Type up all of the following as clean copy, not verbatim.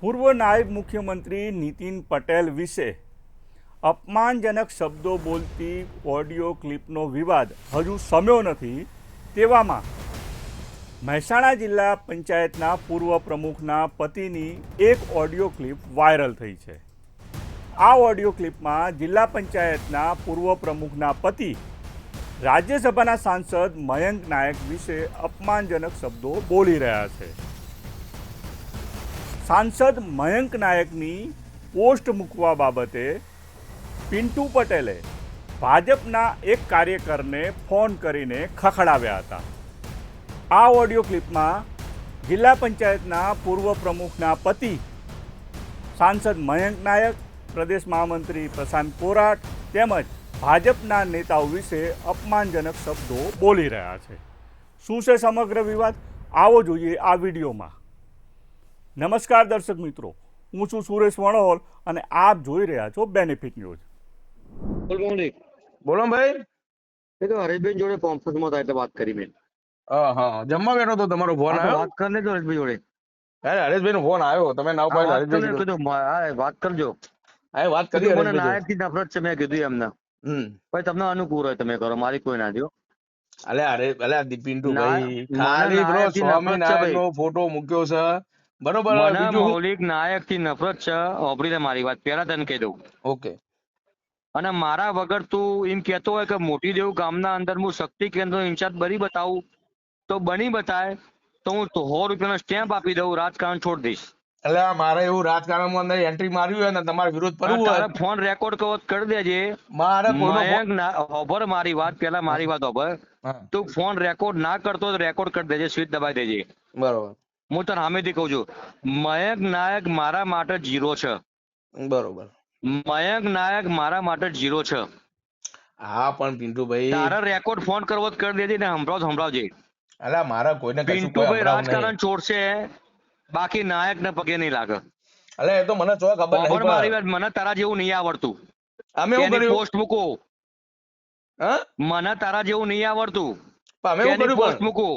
પૂર્વ નાયબ મુખ્યમંત્રી નીતિન પટેલ વિશે અપમાનજનક શબ્દો બોલતી ઓડિયો ક્લિપનો વિવાદ હજુ શમ્યો નથી તેવામાં મહેસાણા જિલ્લા પંચાયતના પૂર્વ પ્રમુખના પતિની એક ઓડિયો ક્લિપ વાયરલ થઈ છે. આ ઓડિયો ક્લિપમાં જિલ્લા પંચાયતના પૂર્વ પ્રમુખના પતિ રાજ્યસભાના સાંસદ મયંક નાયક વિશે અપમાનજનક શબ્દો બોલી રહ્યા છે. સાંસદ મયંક નાયકની પોસ્ટ મૂકવા બાબતે પિન્ટુ પટેલે ભાજપના એક કાર્યકરને ફોન કરીને ખખડાવ્યા હતા. આ ઓડિયો ક્લિપમાં જિલ્લા પંચાયતના પૂર્વ પ્રમુખના પતિ સાંસદ મયંક નાયક, પ્રદેશ મહામંત્રી પ્રશાંત કોરાટ તેમજ ભાજપના નેતાઓ વિશે અપમાનજનક શબ્દો બોલી રહ્યા છે. શું છે સમગ્ર વિવાદ? આવો જોઈએ આ વિડીયોમાં. નમસ્કાર દર્શક મિત્રો, હું છું સુરેશ વણોલ અને આપ જોઈ રહ્યા છો બેનિફિટ ન્યૂઝ. બોલો ભાઈ. એ તો હરેશભાઈ જોડે કોન્ફરન્સમાં હતા એટલે વાત કરી મેં. હા, જમવા બેઠો તો તમારો ફોન આવ્યો. વાત કરી લેજો હરેશભાઈ જોડે. અરે હરેશભાઈ નો ફોન આવ્યો, તમે ના ઉપાડ્યો. હરેશભાઈ વાત કરજો. વાત કરી. મને નાયક થી નફરત છે મેં કીધું એમને. ભાઈ તમને અનુકૂળ હોય તમે કરો, મારી કોઈ ના દો. અલે પિન્ટુ ભાઈ ખાલી બ્રો સ્વામિનારાયણ નો ફોટો મૂક્યો છે, બરોબર? મને મૌલિક નાયક થી નફરત છે. ઓબરી મારી વાત પહેલા તને કહી દઉં. ઓકે. અને મારા વગર તું એમ કેતો હોય કે મોટી દેવ ગામના અંદર હું શક્તિ કેન્દ્ર ઇન્ચાર્જ બની બતાવું તો બની બતાય તો હું 100 રૂપિયાનો સ્ટેમ્પ આપી દઉં, રાજકારણ છોડી દઈશ. એટલે મારે એવું રાજકારણમાં અંદર એન્ટ્રી મારવી હોય ને તમારે વિરોધ કરવું હોય, ફોન રેકોર્ડ કરો કરી દેજે. મારે હોભર મારી વાત, પેલા મારી વાત હોભર. તું ફોન રેકોર્ડ ના કરતો તો રેકોર્ડ કરી દેજે, સ્વિચ દબાઈ દેજે. બરોબર. હું તને સામેથી કહું છું, મયંક નાયક મારા માટે 0 છે. બરોબર. મયંક નાયક મારા માટે 0 છે. હા પણ પિન્ટુભાઈ તારા રેકોર્ડ ફોન કરવો કરી દેજે ને સંભળાવજે. અલા મારા કોઈને કશું પિન્ટુભાઈ રાજકારણ છોડશે, બાકી નાયક ને પગે નહીં લાગે. અલે એ તો મને જો ખબર નહીં. મારી વાત, મને તારા જેવું નહીં આવડતું. અમે શું કર્યું? પોસ્ટ મૂકો. મને તારા જેવું નહીં આવડતું. અમે શું કર્યું? પોસ્ટ મૂકો.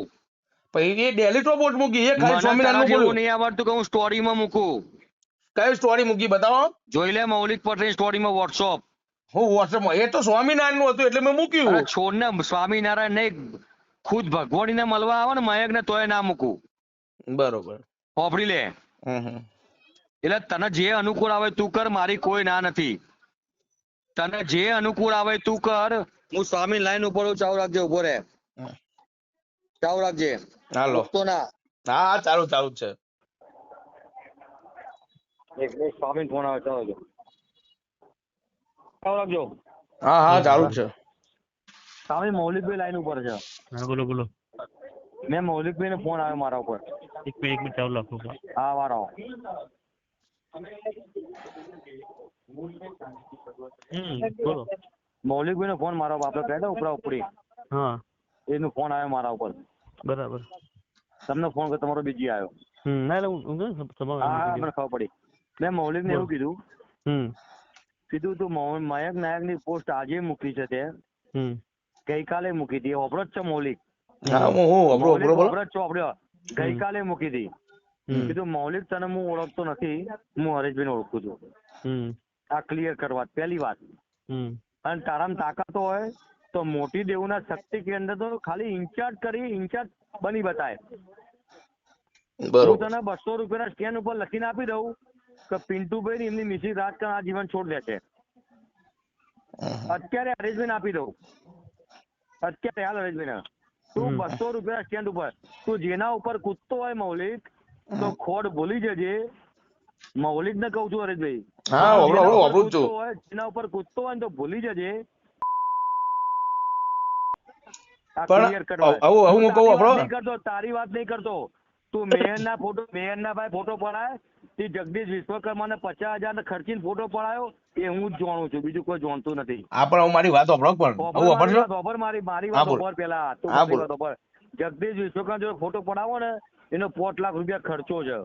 પછી એ ડેલી તો પોસ્ટ મૂકી, એ ખાલી સ્વામિનારાયણ નું બોલ્યું. નહીં આવડતું કે હું સ્ટોરીમાં મૂકું. કઈ સ્ટોરી મૂકી બતાવો. જોઈ લે મૌલિક પટેલ સ્ટોરીમાં વોટ્સઅપ. હું વોટ્સઅપમાં, એ તો સ્વામિનારાયણ નું હતું એટલે મેં મૂક્યું. છોડ ને, સ્વામિનારાયણ નહીં, ખુદ ભગવાન ને મળવા આવે ને મયંક ને તોય ના મૂકું. બરોબર. હોપડી લે. એટલે તને જે અનુકૂળ આવે તું કર, મારી કોઈ ના નથી. તને જે અનુકૂળ આવે તું કર. હું સ્વામી લાઈન ઉપર ચાલુ રાખજે, ઉભો રે. ચાલુ રાખજે. હાલો. તો ના. હા ચાલુ જ છે. એક સ્વામી ફોન આવે, ચાલુ રાખજો. ચાલુ રાખજો. હા ચાલુ જ છે. સ્વામી મૌલિકભાઈ લાઈન ઉપર છે. હા બોલો. મેં મૌલિકભાઈ ને ફોન આવ્યો મારા ઉપર. એક મિનિટ ચાલુ રાખો. હા વારો. બોલો. મૌલિકભાઈ નો ફોન મારા બાપે કહે ઉપરા ઉપરી. હા. એનો ફોન આવ્યો મારા ઉપર. બરાબર. તમને ફોન કર્યો, તમારો બીજી આવ્યો. ના એટલે હા મને ખબર પડી. મેં મૌલિક ને એવું કીધું તું મયંક નાયક ની પોસ્ટ આજે મૂકી છે તે ગઈકાલે મૂકી હતી. ઓબરો જ છે મૌલિક. ગઈકાલે મૂકી હતી. કીધું મૌલિક તને હું ઓળખતો નથી, હું હરેશભાઈ ને ઓળખું છું. આ ક્લિયર કરવા પહેલી વાત. અને તારામાં તાકાત હોય તો મોટી દેવના શક્તિ કેન્દ્ર તો ખાલી ઇન્ચાર્જ બની બતાય. હું તને 200 રૂપિયાના સ્ટેન્ડ ઉપર લખીને આપી દઉં કે પિન્ટુભાઈ એમની મિસિસ રાજકારણ આ જીવન છોડ દે છે. અત્યારે હરેશભાઈ ને આપી દઉં. અત્યારે હાલ હરેશભાઈ ને તું 200 રૂપિયા સ્ટેન્ડ ઉપર તું જેના ઉપર કૂદતો હોય મૌલિક તો ખોડ ભૂલી જજે. મૌલિક ને કઉ છું હરેશભાઈ, જેના ઉપર કૂદતો હોય તો ભૂલી જજે. તારી વાત નહીં કરતો. તું મેયર ના ભાઈ ફોટો પડાય તે જગદીશ વિશ્વકર્મા ને 50,000 ખર્ચીને ફોટો પડાયો એ હું જ જાણું છું, બીજું કોઈ જાણતું નથી. મારી વાત પેલા જગદીશ વિશ્વકર્મા જો ફોટો પડાવો ને એનો 5 લાખ રૂપિયા ખર્ચો છે.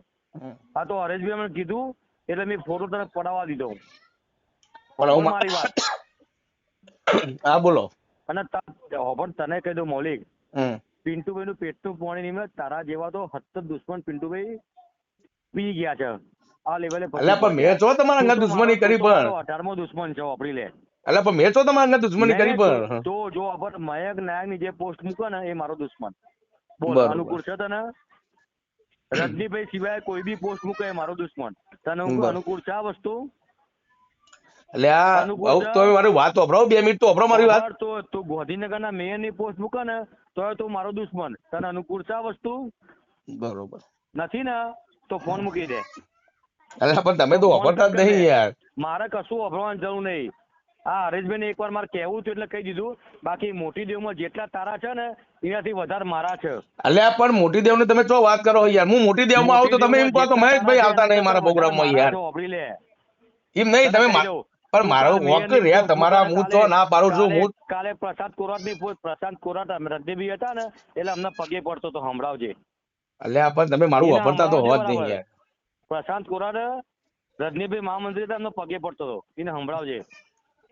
આ તો હરેશભાઈ મને કીધું એટલે મેં ફોટો તને પડાવવા દીધો. મારી વાત. હા બોલો. અને તને કહી દઉં મૌલિક, પિન્ટુભાઈ નું પેટનું પાણી નહીં, તારા જેવા તો 70 દુશ્મન પિન્ટુભાઈ પી ગયા છે. આ લેવલે એટલે પણ મેં છો તમારા અંગત દુશ્મની કરી પણ 18મો દુશ્મન છે વાપરી લે. એટલે પણ મેં છો તમારા અંગત દુશ્મની કરી પણ તો જો આપણે મયંક નાયકની જે પોસ્ટ મૂકે ને એ મારો દુશ્મન. બોલ બરોબર. અનુકૂળ છે તને? રજનીભાઈ સિવાય કોઈ બી પોસ્ટ મૂકે એ મારો દુશ્મન. તને બરોબર. અનુકૂળ છે આ વસ્તુ? એટલે આ અનુકૂળ છે? તો મારી વાત વાપરો 2 મિનિટ તો વાપરો મારી વાત. ખબર તો તું ગાંધીનગરના મેયરની પોસ્ટ મૂકે ને તો તું મારો દુશ્મન. તને અનુકૂળ છે આ વસ્તુ? બરોબર. નથી ને તો ફોન મૂકી દે. એટલે પણ તમે તો વાપરતા જ નહીં યાર. મારે કશું વાપરવાની જરૂર નહીં. આ હરેશભાઈ એકવાર મારે કહેવું હતું એટલે કહી દીધું. બાકી મોટી દેવમાં જેટલા તારા છે ને એનાથી વધારે મારા છે. એટલે પણ મોટી દેવ ની તમે શું વાત કરો યાર? હું મોટી દેવમાં આવું તો તમે એમ કહો તો મહેશભાઈ આવતા નહીં મારા પ્રોગ્રામમાં યાર. વાપરી લે. એમ નહીં તમે પણ મારો વોક રહ્યા તમારા હું તો ના પાડું છું હું. કાલે પ્રશાંત કોરાટ ની પ્રશાંત કોરાટ રજનીભાઈ હતા ને એટલે અમને પગે પડતો તો સંભળાવજે. એટલે પણ તમે મારું વાપરતા તો હોત નહીં યાર. પ્રશાંત કોરાટ રજનીભાઈ મહામંત્રી હતા એમનો પગે પડતો હતો એને સંભળાવજે.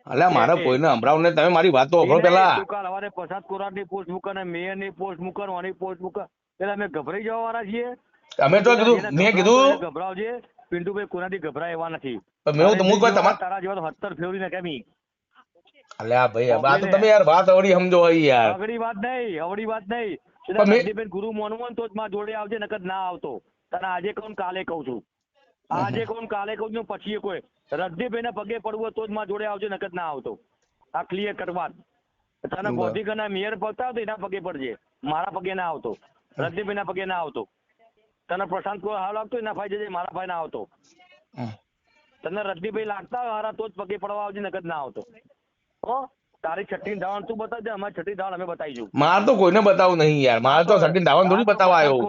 એટલે મારે કોઈને સંભળાવ નહીં. તમે મારી વાત તો વાપરો પેલા. તું કાલ સવારે પ્રશાંત કોરાટ ની પોસ્ટ મૂકે ને મેયર ની પોસ્ટ મૂકે આની પોસ્ટ મૂકે એટલે અમે ગભરાઈ જવાના છીએ. અમે તો કીધું મેં કીધું ગભરાવજે. પિન્ટુભાઈ કોનાથી ગભરાય એવા નથી. હું કોઈ તમારા તારા જેવા 70 ફેવરીને કેમી. અલ્યા ભાઈ આ તો તમે યાર વાત અવળી સમજો યાર. અવળી વાત નહીં. રજનીભાઈ ગુરુ માનવું હોય ને તો જ મારા જોડે આવજે નકર ના આવતો. તને આજે કહું કાલે કહું છું. આજે કહું કાલે કહું છું પછી કોઈ રજનીભાઈ ને પગે પડવું હોય તો જ મારા જોડે આવજે નકર ના આવતો. આ ક્લિયર કરવા. તને ગોધીગરના મેયર પડતા તો એના પગે પડજે. મારા પગે ના આવતો. રજનીભાઈ ના પગે ના આવતો. તને પ્રશાંત કોઈ હાલ લાગતો એના ભાઈ જજે મારા ભાઈ ના આવતો. તને રજનીભાઈ લાગતા હોય હારા તો જ પગે પડવા આવજે નકર ના આવતો. હો તારી છઠ્ઠી ધાવણ તું બતાવજે અમારી છઠ્ઠી ધાવણ અમે બતાવીશું. મારે તો કોઈને બતાવું નહીં યાર. મારે તો છઠ્ઠી ધાવણ થોડી બતાવવા આવ્યો.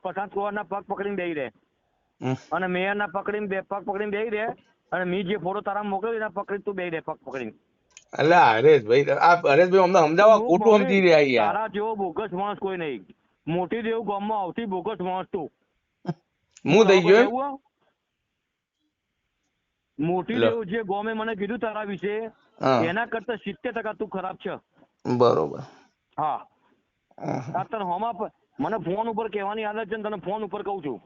પ્રશાંત કોરાટના પગ પકડીને બેહી રહે અને મેયરના પગ પકડીને બેહી રહે અને મી જે ફોટો તારા મોકલ્યો એના પકડી તું બેહી રહે પગ પકડીને. એટલે હરેશભાઈ અમને સમજાવવા ખોટું સમજી રહ્યા યાર. તારા જેવો બોગસ માણસ કોઈ નહીં. મોટી દેવ ગામમાં આવતી બોગસ માણસ તું. હું થઈ ગયો મોટી દેવ જે ગોમે મને કીધું તારા વિશે એના કરતા 70% તું ખરાબ છે. બરોબર. હા તને હોમાં મને ફોન ઉપર કહેવાની આદત છે ને તને ફોન ઉપર કહું છું.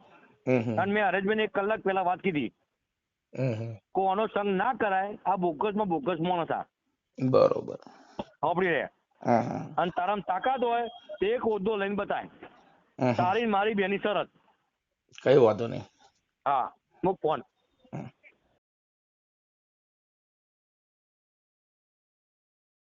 અને મેં હરેશભાઈને 1 કલાક પહેલા વાત કીધી. કોનો સંગ ના કરાય આ બોગસમાં બોગસ માણસ આ. બરોબર. સાંભળી રે. અને તારામાં તાકાત હોય તો એક હોદ્દો લઈને બતાય. તારી મારી બેની શરત. કઈ વાંધો નહીં. હા મૂક ફોન.